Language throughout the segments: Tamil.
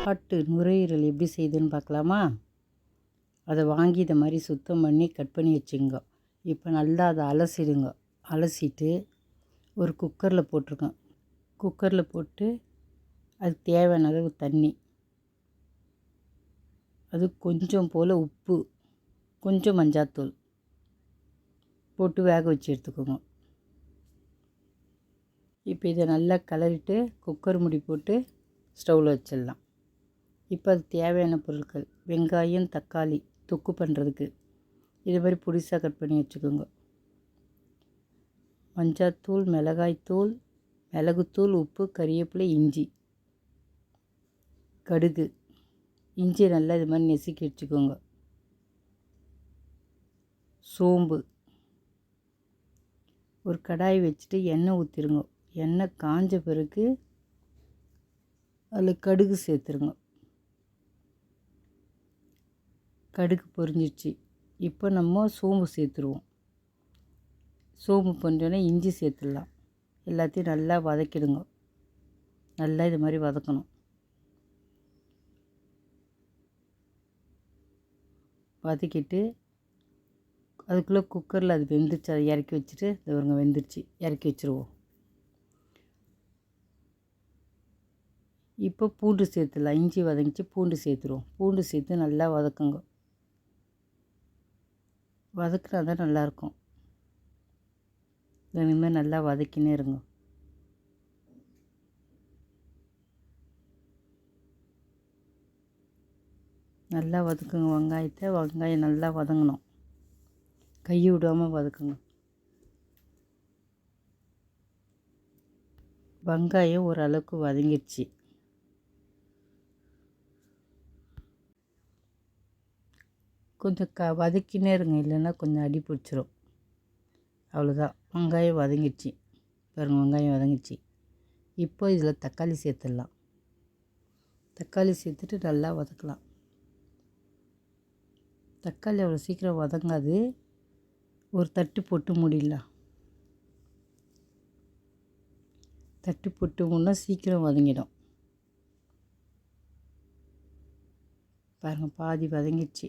ஆட்டு நுரையீரல் எப்படி செய்யுதுன்னு பார்க்கலாமா? அதை வாங்கி இதை மாதிரி சுத்தம் பண்ணி கட் பண்ணி வச்சுங்க. இப்போ நல்லா அதை அலசிடுங்க. அலசிட்டு ஒரு குக்கரில் போட்டிருக்கேன். குக்கரில் போட்டு அதுக்கு தேவையான அளவு தண்ணி, அது கொஞ்சம் போல் உப்பு, கொஞ்சம் மஞ்சாத்தூள் போட்டு வேக வச்சு எடுத்துக்கோங்க. இப்போ இதை நல்லா கிளறிட்டு குக்கர் மூடி போட்டு ஸ்டவ்வில் வச்சிடலாம். இப்போ அது தேவையான பொருட்கள்: வெங்காயம், தக்காளி தொக்கு பண்ணுறதுக்கு இது மாதிரி பொடிசாக கட் பண்ணி வச்சுக்கோங்க. மஞ்சாத்தூள், மிளகாய்த்தூள், மிளகுத்தூள், உப்பு, கறிவேப்பிலை, இஞ்சி, கடுகு, இஞ்சி நல்லா இது மாதிரி நெசுக்கி வச்சுக்கோங்க. சோம்பு, ஒரு கடாய் வச்சுட்டு எண்ணெய் ஊற்றிடுங்க. எண்ணெய் காஞ்ச பிறகு அதில் கடுகு சேர்த்துருங்க. கடுகு பொரிஞ்சிடுச்சு. இப்போ நம்ம சோம்பு சேர்த்துருவோம். சோம்பு கொஞ்சோன்னே இஞ்சி சேர்த்துடலாம். எல்லாத்தையும் நல்லா வதக்கிடுங்க. நல்லா இது மாதிரி வதக்கணும். வதக்கிட்டு அதுக்குள்ளே குக்கரில் அது வெந்துருச்சு. அதை இறக்கி வச்சுட்டு இவங்க வெந்துருச்சு, இறக்கி வச்சுருவோம். இப்போ பூண்டு சேர்த்துடலாம். இஞ்சி வதங்கிச்சு, பூண்டு சேர்த்துருவோம். பூண்டு சேர்த்து நல்லா வதக்குங்க. வதக்குனா தான் நல்லாயிருக்கும். இனிமேல் நல்லா வதக்கினே இருங்க. நல்லா வதக்குங்க வெங்காயத்தை. வெங்காயம் நல்லா வதங்கணும். கை விடாமல் வதக்குங்க. வெங்காயம் ஓரளவுக்கு வதங்கிடுச்சு. கொஞ்சம் வதக்கினே இருங்க, இல்லைன்னா கொஞ்சம் அடி பிடிச்சிரும். அவ்வளோதான், வெங்காயம் வதங்கிடுச்சு. பாருங்கள், வெங்காயம் வதங்கிடுச்சு. இப்போ இதில் தக்காளி சேர்த்துடலாம். தக்காளி சேர்த்துட்டு நல்லா வதக்கலாம். தக்காளி அவ்வளோ சீக்கிரம் வதங்காது. ஒரு தட்டு போட்டு மூடிடலாம். தட்டு போட்டு மூடினா சீக்கிரம் வதங்கிடும். பாருங்கள், பாதி வதங்கிடுச்சு.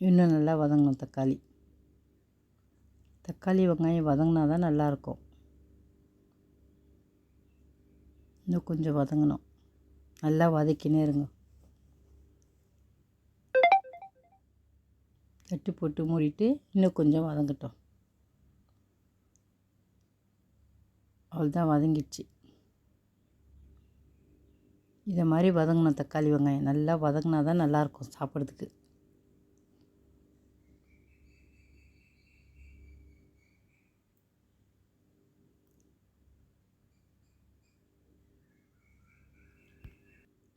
இன்னும் நல்லா வதங்கணும். தக்காளி வெங்காயம் வதங்கினா தான் நல்லாயிருக்கும். இன்னும் கொஞ்சம் வதங்கணும். நல்லா வதக்கினே இருங்க. தட்டு போட்டு மூடிட்டு இன்னும் கொஞ்சம் வதங்கட்டும். அவ்வளோதான், வதங்கிடுச்சு. இதை மாதிரி வதங்கணும். தக்காளி வெங்காயம் நல்லா வதங்கினா தான் நல்லாயிருக்கும் சாப்பிட்றதுக்கு.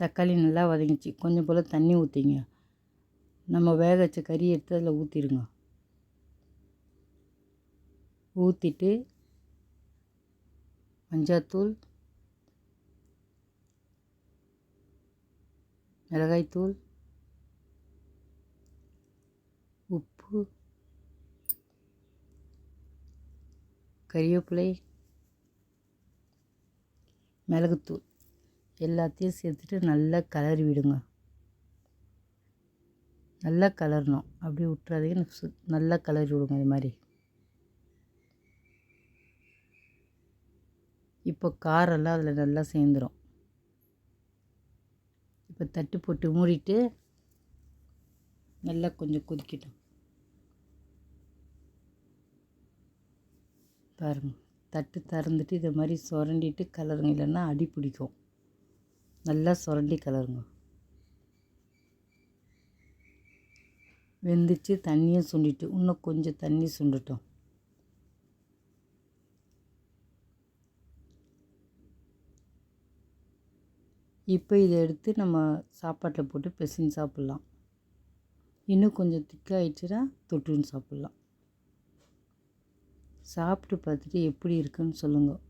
தக்காளி நல்லா வதங்கிச்சு. கொஞ்சம் போல் தண்ணி ஊற்றிங்க. நம்ம வேக வச்ச கறி எடுத்து அதில் ஊற்றிடுங்க. ஊற்றிட்டு மஞ்சாத்தூள், மிளகாய்த்தூள், உப்பு, கறிவேப்பிலை, மிளகுத்தூள் எல்லாத்தையும் சேர்த்துட்டு நல்லா கிளறி விடுங்க. நல்லா கிளறணும். அப்படியே விட்டுறாதீங்க, நல்லா கிளறி விடுங்க. இது மாதிரி. இப்போ காரெல்லாம் அதில் நல்லா சேர்ந்துடும். இப்போ தட்டு போட்டு மூடிட்டு நல்லா கொஞ்சம் கொதிக்கட்டும். பாருங்கள், தட்டு திறந்துட்டு இதை மாதிரி சுரண்டிட்டு கிளறுங்க, இல்லைன்னா அடி பிடிக்கும். நல்லா சுரண்டி கிளறுங்க. வெந்துச்சு. தண்ணியும் சுண்டிட்டு இன்னும் கொஞ்சம் தண்ணி சுண்டட்டும். இப்போ இதை எடுத்து நம்ம சாப்பாட்டில் போட்டு பிசைஞ்சு சாப்பிட்லாம். இன்னும் கொஞ்சம் திக்காகிடுச்சுன்னா தொட்டுன்னு சாப்பிட்லாம். சாப்பிட்டு பார்த்துட்டு எப்படி இருக்குன்னு சொல்லுங்கள்.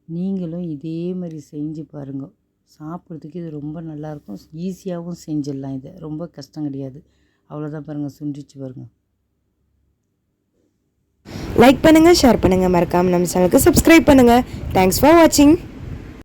நீங்களும் இதே மாதிரி செஞ்சு பாருங்கள். சாப்பிட்றதுக்கு இது ரொம்ப நல்லாயிருக்கும். ஈஸியாகவும் செஞ்சிடலாம். இது ரொம்ப கஷ்டம் கிடையாது. அவ்வளோதான். பாருங்கள், சுண்டிச்சு பாருங்கள். லைக் பண்ணுங்கள், ஷேர் பண்ணுங்கள், மறக்காமல் நம்ம சேனலுக்கு சப்ஸ்கிரைப் பண்ணுங்கள். தேங்க்ஸ் ஃபார் வாட்சிங்.